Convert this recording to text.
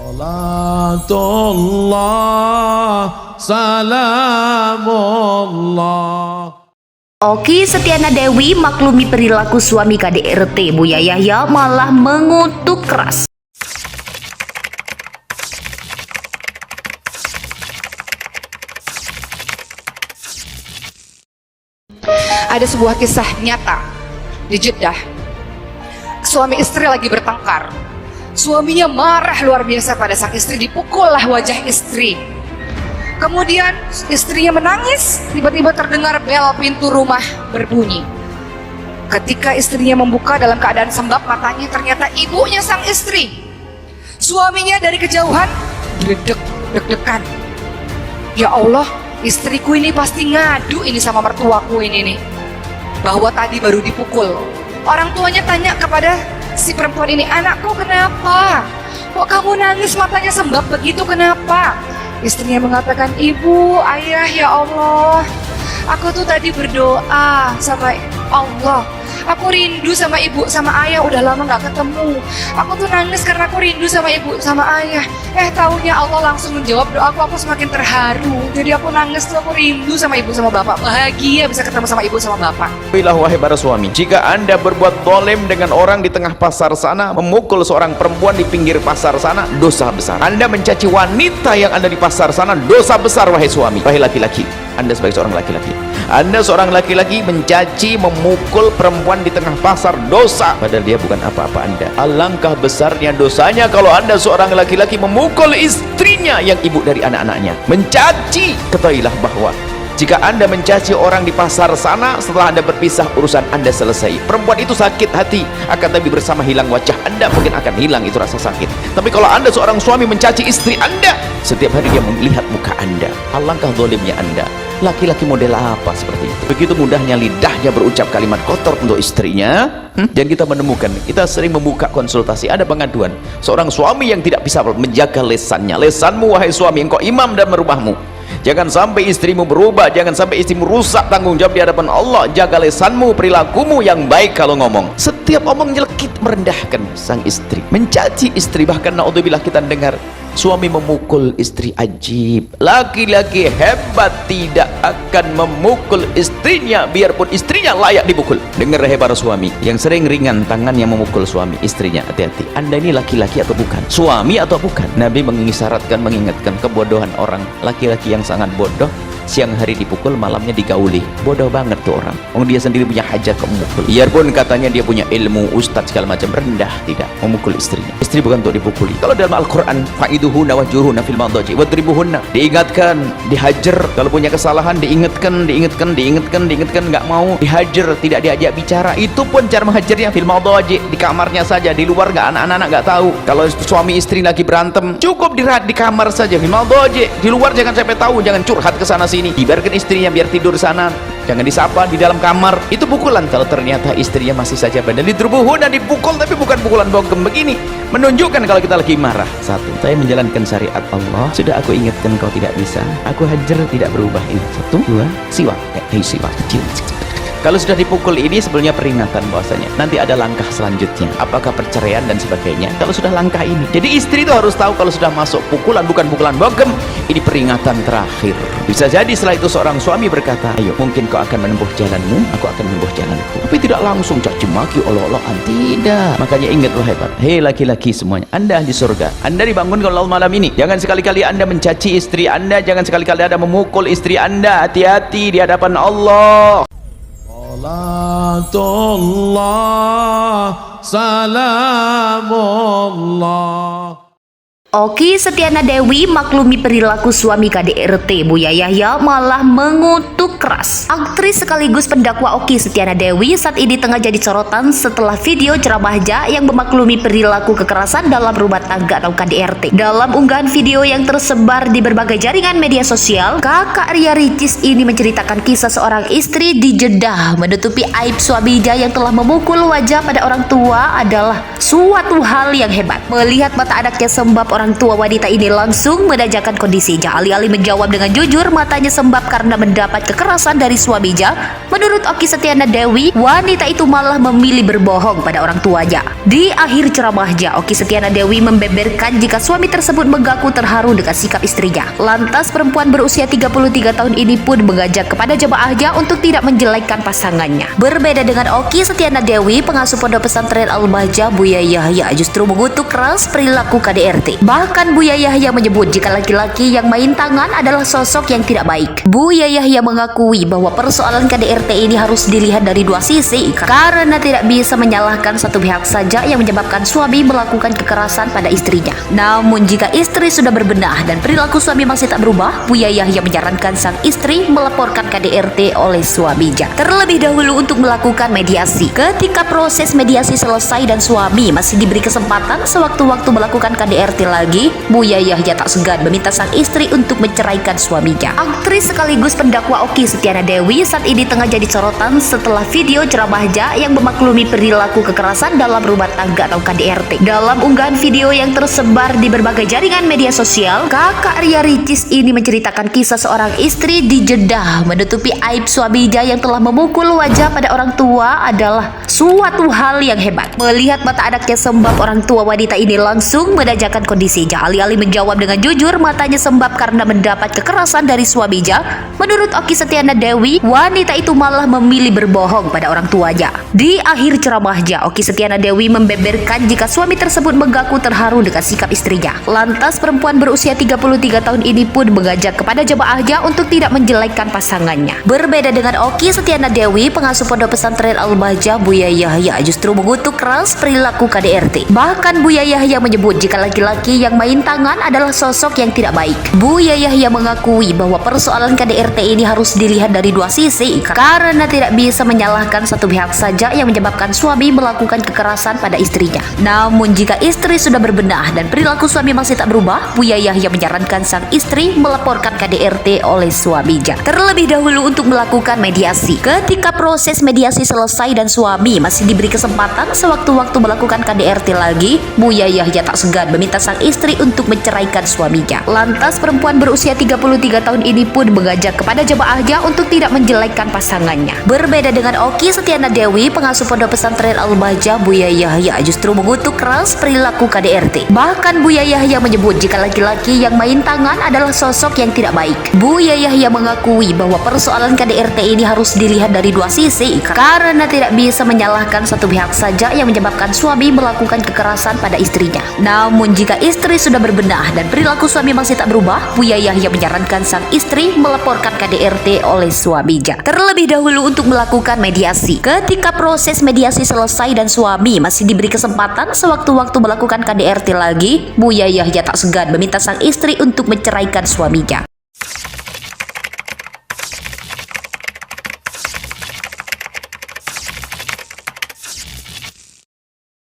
Salatullah, salamullah. Oki Setiana Dewi maklumi perilaku suami KDRT. Buya Yahya malah mengutuk keras. Ada sebuah kisah nyata di Jeddah. Suami istri lagi bertengkar. Suaminya marah luar biasa pada sang istri, dipukullah wajah istri. Kemudian istrinya menangis, tiba-tiba terdengar bel pintu rumah berbunyi. Ketika istrinya membuka dalam keadaan sembab matanya, ternyata ibunya sang istri. Suaminya dari kejauhan deg-degan. Ya Allah, istriku ini pasti ngadu ini sama mertuaku ini nih, bahwa tadi baru dipukul. Orang tuanya tanya kepada si perempuan ini, anakku kenapa? Kok kamu nangis matanya sembab begitu, kenapa? Istrinya mengatakan, ibu, ayah, ya Allah, aku tuh tadi berdoa sama Allah. Aku rindu sama ibu, sama ayah, udah lama gak ketemu. Aku tuh nangis karena aku rindu sama ibu, sama ayah. Taunya Allah langsung menjawab doaku, aku semakin terharu. Jadi aku nangis tuh, aku rindu sama ibu, sama bapak. Bahagia bisa ketemu sama ibu, sama bapak. Wahai para suami, jika anda berbuat zalim dengan orang di tengah pasar sana, memukul seorang perempuan di pinggir pasar sana, dosa besar. Anda mencaci wanita yang ada di pasar sana, dosa besar wahai suami. Wahai laki-laki, anda sebagai seorang laki-laki, anda seorang laki-laki mencaci, memukul perempuan di tengah pasar, dosa, padahal dia bukan apa-apa anda. Alangkah besarnya dosanya kalau anda seorang laki-laki memukul istrinya yang ibu dari anak-anaknya, mencaci. Ketahuilah bahwa jika anda mencaci orang di pasar sana, setelah anda berpisah, urusan anda selesai. Perempuan itu sakit hati, akan tapi bersama hilang wajah anda, mungkin akan hilang itu rasa sakit. Tapi kalau anda seorang suami mencaci istri anda, setiap hari dia melihat muka anda. Alangkah zalimnya anda. Laki-laki model apa seperti itu? Begitu mudahnya lidahnya berucap kalimat kotor untuk istrinya. Dan kita menemukan, kita sering membuka konsultasi, ada pengaduan seorang suami yang tidak bisa menjaga lesannya. Lesanmu wahai suami, engkau imam dan merubahmu. Jangan sampai istrimu berubah, jangan sampai istrimu rusak tanggung jawab di hadapan Allah. Jaga lesanmu, perilakumu yang baik kalau ngomong. Setiap omong nyelekit merendahkan sang istri, mencaci istri. Bahkan naudzubillah kita dengar suami memukul istri. Ajib, laki-laki hebat tidak akan memukul istrinya biarpun istrinya layak dipukul. Dengar hai para suami yang sering ringan tangan yang memukul suami istrinya, hati-hati, anda ini laki-laki atau bukan, suami atau bukan. Nabi mengisyaratkan, mengingatkan kebodohan orang laki-laki yang sangat bodoh, siang hari dipukul, malamnya digauli. Bodoh banget tuh orang. Dia sendiri punya hajat ke memukul. Biarpun katanya dia punya ilmu, ustadz segala macam, rendah tidak memukul istrinya. Istri bukan untuk dipukuli. Kalau dalam Al-Quran, fa'iduhunna wahjuruhunna fil madhaji wadribuhunna, diingatkan, dihajar. Kalau punya kesalahan diingatkan, nggak mau dihajar, tidak diajak bicara. Itu pun cara menghajarnya fil madhaji, di kamarnya saja, di luar nggak, anak-anak nggak tahu. Kalau suami istri lagi berantem, cukup di kamar saja fil madhaji, di luar jangan sampai tahu, jangan curhat ke sana sini. Dibiarkan istrinya biar tidur sana, jangan disapa di dalam kamar. Itu pukulan. Kalau ternyata istrinya masih saja bandel, didrubuhun dan dipukul, tapi bukan pukulan bogem begini, menunjukkan kalau kita lagi marah. Satu, saya menjalankan syariat Allah, sudah aku ingatkan kau tidak bisa, aku hajar tidak berubah. Ini satu. Dua, siwak, siwak kecil. Kalau sudah dipukul ini sebenarnya peringatan bahwasanya nanti ada langkah selanjutnya, apakah perceraian dan sebagainya. Kalau sudah langkah ini, jadi istri itu harus tahu kalau sudah masuk pukulan, bukan pukulan bogem, ini peringatan terakhir. Bisa jadi setelah itu seorang suami berkata, ayo, mungkin kau akan menempuh jalanmu, aku akan menempuh jalanku. Tapi tidak langsung caci maki, olok-olokan, tidak. Makanya ingat wahai hei laki-laki semuanya, anda ahli surga, anda dibangun kalau malam ini. Jangan sekali-kali anda mencaci istri anda, jangan sekali-kali anda memukul istri anda. Hati-hati di hadapan Allah. Salatullah, salamullah. Oki Setiana Dewi maklumi perilaku suami KDRT. Buya Yahya malah mengutuk keras. Aktris sekaligus pendakwa Oki Setiana Dewi saat ini tengah jadi sorotan setelah video ceramahnya yang memaklumi perilaku kekerasan dalam rumah tangga atau KDRT. Dalam unggahan video yang tersebar di berbagai jaringan media sosial, kakak Ria Ricis ini menceritakan kisah seorang istri di Jeddah menutupi aib suaminya yang telah memukul wajah pada orang tua adalah suatu hal yang hebat. Melihat mata anaknya sembab orang tua wanita ini langsung menanyakan kondisinya. Alih-alih menjawab dengan jujur, matanya sembab karena mendapat kekerasan dari suaminya. Menurut Okky Setiana Dewi, wanita itu malah memilih berbohong pada orang tuanya. Di akhir ceramahnya, Okky Setiana Dewi membeberkan jika suami tersebut mengaku terharu dengan sikap istrinya. Lantas perempuan berusia 33 tahun ini pun mengajak kepada jemaahnya untuk tidak menjelekkan pasangannya. Berbeda dengan Okky Setiana Dewi, pengasuh pondok pesantren Al-Bahjah Buya Yahya justru mengutuk keras perilaku KDRT. Bahkan Buya Yahya menyebut jika laki-laki yang main tangan adalah sosok yang tidak baik. Buya Yahya mengakui bahwa persoalan KDRT ini harus dilihat dari dua sisi karena tidak bisa menyalahkan satu pihak saja yang menyebabkan suami melakukan kekerasan pada istrinya. Namun jika istri sudah berbenah dan perilaku suami masih tak berubah, Buya Yahya menyarankan sang istri melaporkan KDRT oleh suaminya. Terlebih dahulu untuk melakukan mediasi. Ketika proses mediasi selesai dan suami masih diberi kesempatan sewaktu-waktu melakukan KDRT lagi, Buya Yahya tak segan meminta sang istri untuk menceraikan suaminya. Aktris sekaligus pendakwa Okky Setiana Dewi saat ini tengah jadi sorotan setelah video ceramahnya yang memaklumi perilaku kekerasan dalam rumah tangga atau KDRT. Dalam unggahan video yang tersebar di berbagai jaringan media sosial, kakak Ria Ricis ini menceritakan kisah seorang istri di Jeddah menutupi aib suaminya yang telah memukul wajah pada orang tua adalah suatu hal yang hebat. Melihat mata anaknya sembab, orang tua wanita ini langsung menanyakan kondisinya. Alih-alih menjawab dengan jujur, matanya sembab karena mendapat kekerasan dari suaminya. Menurut Okky Setiana Dewi, wanita itu malah memilih berbohong pada orang tuanya. Di akhir ceramahnya, Okky Setiana Dewi membeberkan jika suami tersebut mengaku terharu dengan sikap istrinya. Lantas perempuan berusia 33 tahun ini pun mengajak kepada jemaahnya untuk tidak menjelekkan pasangannya. Berbeda dengan Okky Setiana Dewi, pengasuh pondok pesantren Al-Bahjah Buya Yahya justru mengutuk keras perilaku KDRT. Bahkan Buya Yahya menyebut jika laki-laki yang main tangan adalah sosok yang tidak baik. Buya Yahya mengakui bahwa persoalan KDRT ini harus dilihat dari dua sisi karena tidak bisa menyalahkan satu pihak saja yang menyebabkan suami melakukan kekerasan pada istrinya. Namun jika istri sudah berbenah dan perilaku suami masih tak berubah, Buya Yahya menyarankan sang istri melaporkan KDRT oleh suaminya. Terlebih dahulu untuk melakukan mediasi. Ketika proses mediasi selesai dan suami masih diberi kesempatan sewaktu-waktu melakukan KDRT lagi, Buya Yahya tak segan meminta sang istri untuk menceraikan suaminya. Lantas perempuan berusia 33 tahun ini pun mengajak kepada jemaahnya untuk tidak menjelekkan pasangannya. Berbeda dengan Okky Setiana Dewi, pengasuh pondok pesantren Al-Bahjah Buya Yahya justru mengutuk keras perilaku KDRT. Bahkan Buya Yahya menyebut jika laki-laki yang main tangan adalah sosok yang tidak baik. Buya Yahya mengakui bahwa persoalan KDRT ini harus dilihat dari dua sisi karena tidak bisa menyalahkan satu pihak saja yang menyebabkan suami melakukan kekerasan pada istrinya. Namun jika istri sudah berbenah dan perilaku suami masih tak berubah, Buya Yahya menyarankan sang istri melaporkan KDRT oleh suaminya. Terlebih dahulu untuk melakukan mediasi. Ketika proses mediasi selesai dan suami masih diberi kesempatan sewaktu-waktu melakukan KDRT lagi, Buya Yahya tak segan meminta sang istri untuk menceraikan suaminya.